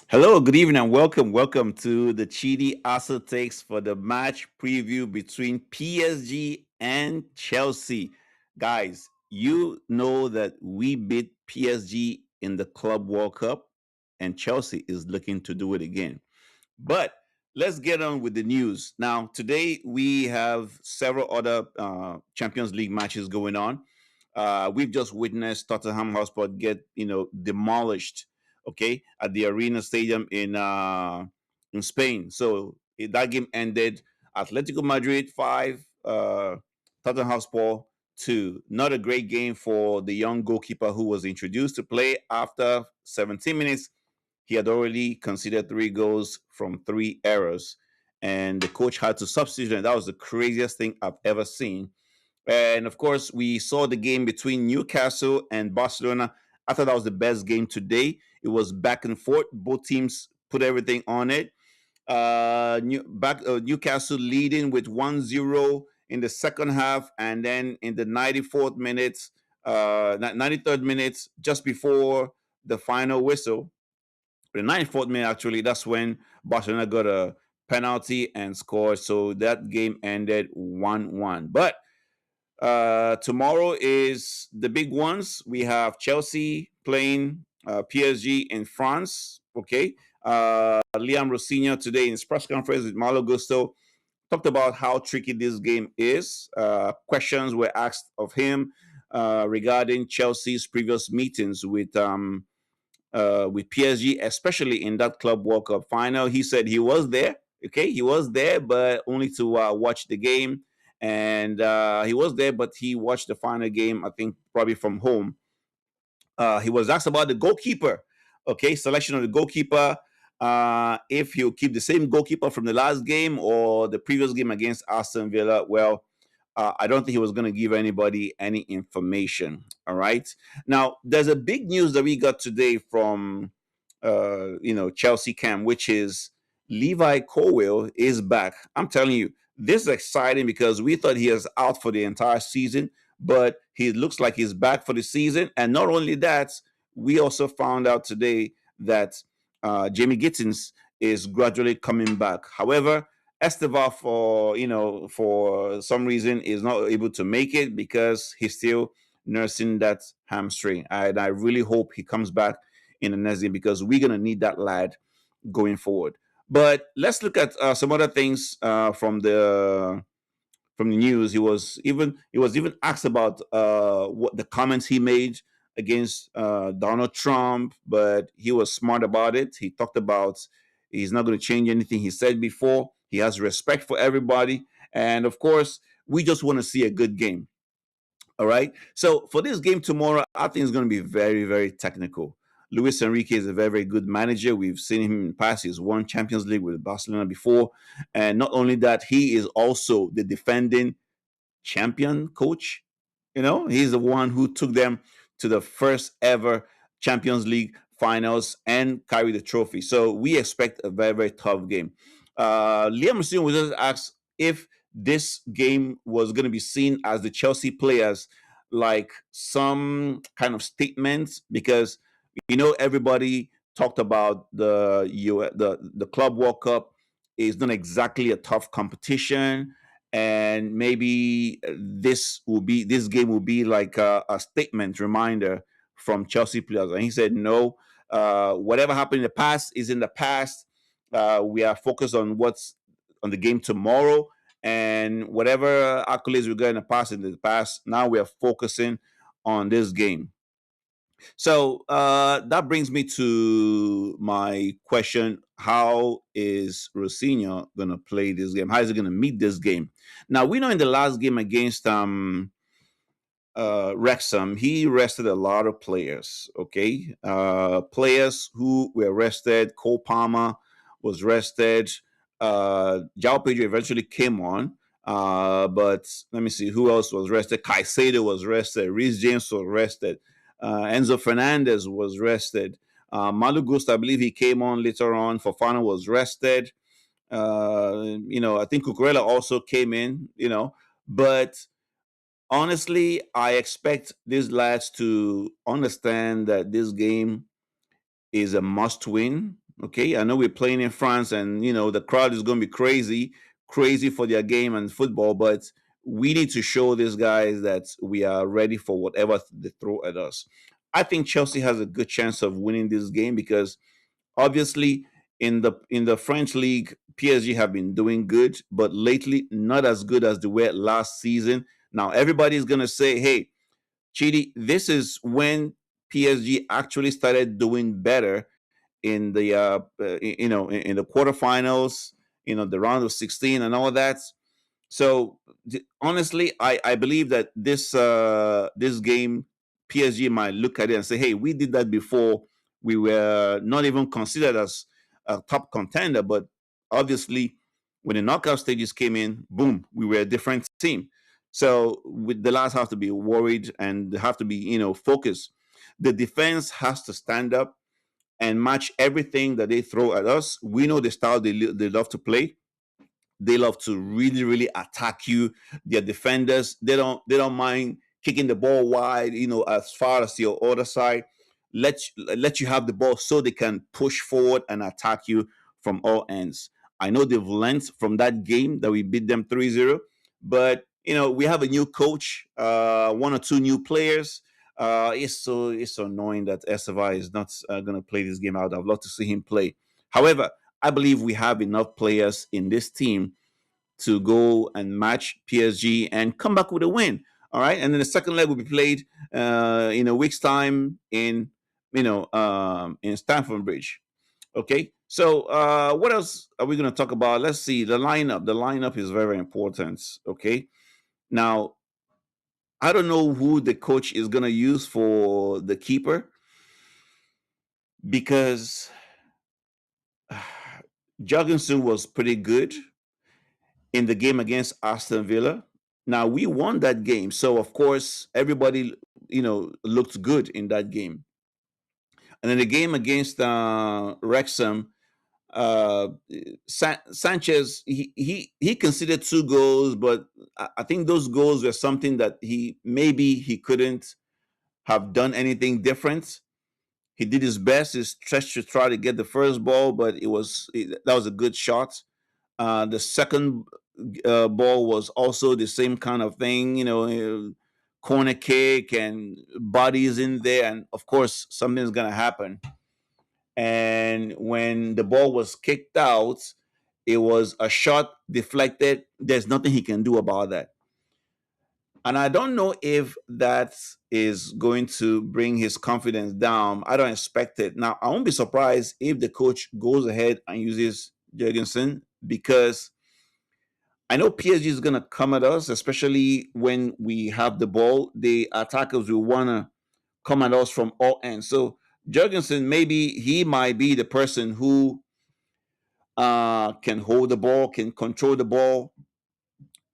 Hello, good evening, and welcome. Welcome to the Chidi Asa takes for the match preview between PSG and Chelsea. Guys, you know that we beat PSG in the Club World Cup, and Chelsea is looking to do it again. But let's get on with the news. Now, today we have several other Champions League matches going on. We've just witnessed Tottenham Hotspur get, demolished, okay, at the Arena Stadium in Spain. So that game ended Atletico Madrid 5, Tottenham Hotspur 2. Not a great game for the young goalkeeper who was introduced to play after 17 minutes. He had already conceded 3 goals from 3 errors, and the coach had to substitute. And that was the craziest thing I've ever seen. And of course, we saw the game between Newcastle and Barcelona. I thought that was the best game today. It was back and forth. Both teams put everything on it. Newcastle leading with 1-0 in the second half, and then in the 94th minute, 93rd minute, just before the final whistle, the 94th minute, actually, that's when Barcelona got a penalty and scored. So that game ended 1-1. But tomorrow is the big ones. We have Chelsea playing PSG in France. Okay. Liam Rosinha today in his press conference with Malo Gusto talked about how tricky this game is. Questions were asked of him regarding Chelsea's previous meetings with PSG, especially in that Club World Cup final. He said he was there. Okay, he was there, but only to watch the game. And he was there, but he watched the final game, I think, probably from home. He was asked about the goalkeeper. Okay, selection of the goalkeeper. If he'll keep the same goalkeeper from the last game or the previous game against Aston Villa. Well, I don't think he was going to give anybody any information. All right. Now, there's a big news that we got today from, Chelsea camp, which is Levi Colwill is back. I'm telling you, this is exciting because we thought he was out for the entire season, but he looks like he's back for the season. And not only that, we also found out today that Jamie Gittins is gradually coming back. However, Esteva for some reason is not able to make it because he's still nursing that hamstring. And I really hope he comes back in the next game because we're gonna need that lad going forward. But let's look at some other things from the news. He was even asked about what the comments he made against Donald Trump, but he was smart about it. He talked about he's not going to change anything he said before. He has respect for everybody, and of course, we just want to see a good game. All right. So for this game tomorrow, I think it's going to be very, very technical. Luis Enrique is a very, very good manager. We've seen him in the past. He's won Champions League with Barcelona before. And not only that, he is also the defending champion coach. He's the one who took them to the first ever Champions League finals and carried the trophy. So we expect a very, very tough game. Liam Muslim was just asked if this game was going to be seen as the Chelsea players like some kind of statement because everybody talked about the Club World Cup is not exactly a tough competition, and maybe this game will be like a statement reminder from Chelsea players. And he said, no, whatever happened in the past is in the past. We are focused on what's on the game tomorrow, and whatever accolades we got in the past. Now we are focusing on this game. So that brings me to my question: how is Rosinha going to play this game? How is he going to meet this game? Now we know in the last game against Wrexham, he rested a lot of players. Okay, players who were rested. Cole Palmer was rested. Jao Pedro eventually came on. But let me see who else was rested. Caicedo was rested. Reece James was rested. Enzo Fernandez was rested. Malu Gust, I believe he came on later on. Fofana was rested. I think Cucurella also came in. But honestly, I expect these lads to understand that this game is a must win. Okay, I know we're playing in France, and the crowd is going to be crazy, crazy for their game and football. But we need to show these guys that we are ready for whatever they throw at us. I think Chelsea has a good chance of winning this game because obviously in the French league, PSG have been doing good, but lately not as good as they were last season. Now everybody's going to say, "Hey, Chidi, this is when PSG actually started doing better in the in the quarterfinals, the round of 16 and all that." So honestly, I believe that this game, PSG might look at it and say, "Hey, we did that before. We were not even considered as a top contender, but obviously, when the knockout stages came in, boom, we were a different team." So with the last have to be worried and they have to be focused. The defense has to stand up and match everything that they throw at us. We know the style they love to play. They love to really, really attack you. Their defenders, they don't mind kicking the ball wide, as far as your other side. Let you have the ball so they can push forward and attack you from all ends. I know they've learned from that game that we beat them 3-0, but we have a new coach, one or two new players. It's so annoying that Esteva is not going to play this game out. I'd love to see him play. However, I believe we have enough players in this team to go and match PSG and come back with a win. All right, and then the second leg will be played in a week's time in Stamford Bridge. Okay, so what else are we going to talk about? Let's see the lineup. The lineup is very important. Okay, now I don't know who the coach is going to use for the keeper because Jorgensen was pretty good in the game against Aston Villa. Now we won that game, so of course everybody looked good in that game. And then the game against Wrexham, uh, Sanchez he conceded two goals, but I think those goals were something that he couldn't have done anything different. He did his best, his stretch to try to get the first ball, but that was a good shot. The second ball was also the same kind of thing, corner kick and bodies in there, and of course something's gonna happen. And when the ball was kicked out, it was a shot deflected. There's nothing he can do about that. And I don't know if that is going to bring his confidence down. I don't expect it. Now, I won't be surprised if the coach goes ahead and uses Jurgensen because I know PSG is going to come at us, especially when we have the ball. The attackers will want to come at us from all ends. So Jurgensen, maybe he might be the person who can hold the ball, can control the ball,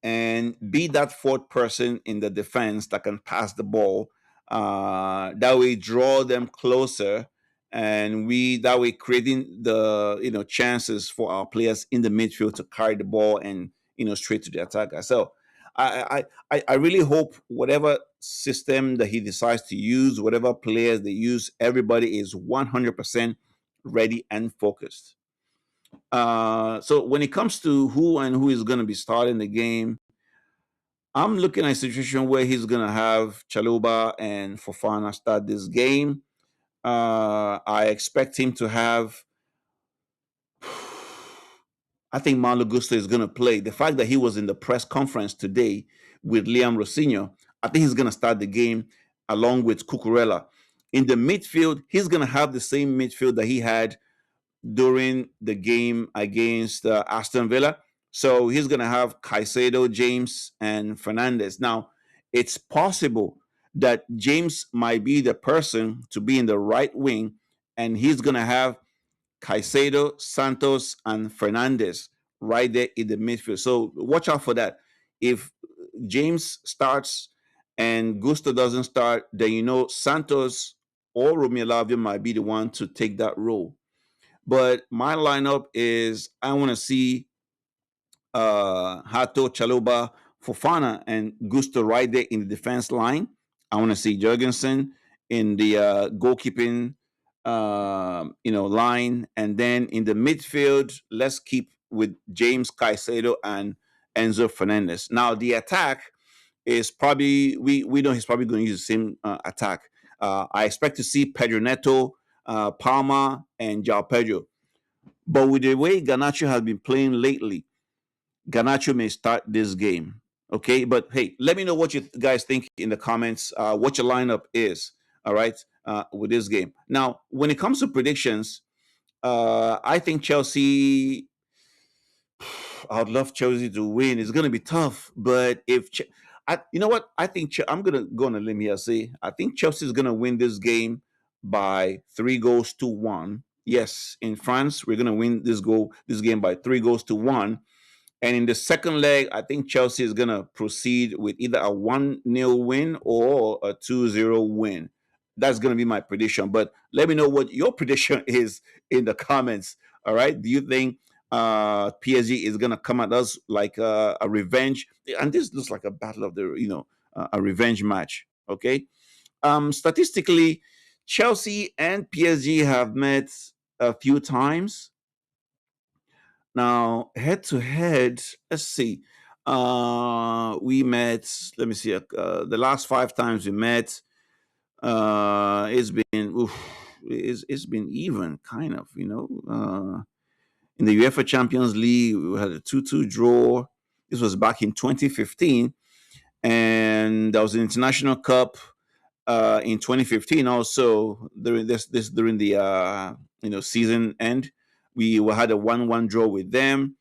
and be that fourth person in the defense that can pass the ball. That way, draw them closer, and we that way creating the chances for our players in the midfield to carry the ball and straight to the attacker. So I really hope whatever system that he decides to use, whatever players they use, everybody is 100% ready and focused. So when it comes to who is going to be starting the game, I'm looking at a situation where he's gonna have Chaluba and Fofana start this game. I expect him to have. I think Malo Gusto is gonna play. The fact that he was in the press conference today with Liam Rosinho, I think he's gonna start the game along with Cucurella. In the midfield, he's gonna have the same midfield that he had during the game against Aston Villa. So he's going to have Caicedo, James, and Fernandez. Now, it's possible that James might be the person to be in the right wing, and he's going to have Caicedo, Santos, and Fernandez right there in the midfield. So watch out for that. If James starts and Gusto doesn't start, then Santos or Romeo Lavia might be the one to take that role. But my lineup is I want to see Hato, Chaluba, Fofana, and Gusto right there in the defense line. I want to see Jurgensen in the goalkeeping line, and then in the midfield, let's keep with James Caicedo and Enzo Fernandez. Now the attack is probably we know he's probably going to use the same attack. I expect to see Pedro Neto, Palma, and Jao Pedro. But with the way Ganacho has been playing lately, Ganacho may start this game. Okay, but hey, let me know what you guys think in the comments. What your lineup is. All right, with this game. Now, when it comes to predictions, I think Chelsea. I'd love Chelsea to win. It's going to be tough, but you know what? I think I'm going to go on a limb here. Say I think Chelsea is going to win this game by 3 goals to 1. Yes, in France, we're going to win this game by 3 goals to 1. And in the second leg, I think Chelsea is going to proceed with either a 1-0 win or a 2-0 win. That's going to be my prediction. But let me know what your prediction is in the comments. All right. Do you think PSG is going to come at us like a revenge? And this looks like a battle of a revenge match. Okay. Statistically, Chelsea and PSG have met a few times. Now, head to head, let's see. We met, let me see, the last 5 times we met, it's been, it's been even, kind of, in the UEFA Champions League, we had a 2-2 draw. This was back in 2015. And there was an International Cup in 2015 also during during the season end. We had a 1-1 draw with them,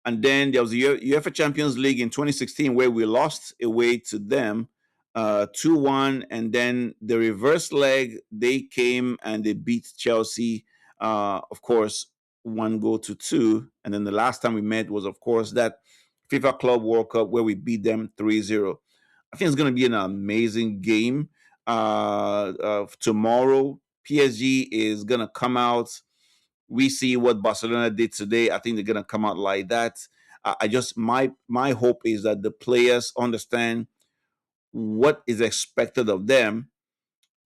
and then there was the UEFA Champions League in 2016 where we lost away to them 2-1, and then the reverse leg they came and they beat Chelsea, of course, 1 goal to 2. And then the last time we met was, of course, that FIFA Club World Cup where we beat them 3-0. I think it's going to be an amazing game tomorrow. PSG is going to come out. We see what Barcelona did today. I think they're gonna come out like that. I just my hope is that the players understand what is expected of them.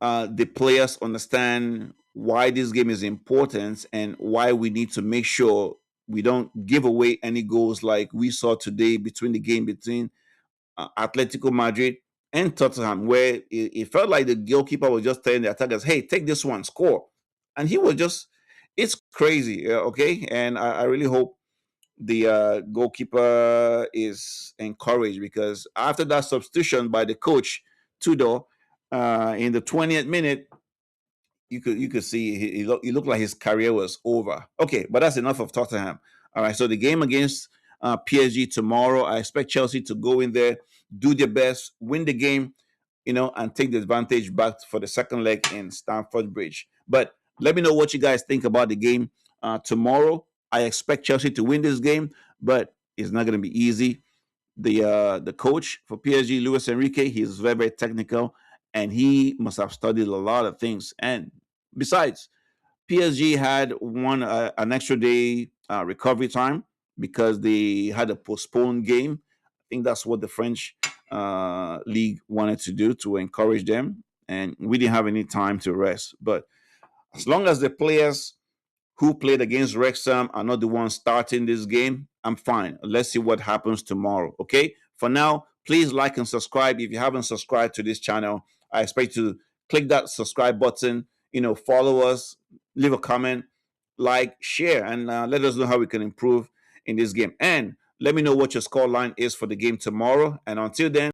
The players understand why this game is important and why we need to make sure we don't give away any goals like we saw today between the game between Atletico Madrid and Tottenham, where it felt like the goalkeeper was just telling the attackers, "Hey, take this one, score," and he was just. It's crazy, okay, and I really hope the goalkeeper is encouraged because after that substitution by the coach Tudor in the 20th minute, you could see he looked like his career was over. Okay, but that's enough of Tottenham. All right, so the game against PSG tomorrow, I expect Chelsea to go in there, do their best, win the game, and take the advantage back for the second leg in Stamford Bridge. But let me know what you guys think about the game tomorrow. I expect Chelsea to win this game, but it's not going to be easy. The coach for PSG, Luis Enrique, he's very very technical, and he must have studied a lot of things. And besides, PSG had an extra day recovery time because they had a postponed game. I think that's what the French league wanted to do to encourage them, and we didn't have any time to rest. But as long as the players who played against Wrexham are not the ones starting this game, I'm fine. Let's see what happens tomorrow. Okay. For now, please like and subscribe. If you haven't subscribed to this channel, I expect you to click that subscribe button, follow us, leave a comment, like, share, and let us know how we can improve in this game. And let me know what your score line is for the game tomorrow. And until then,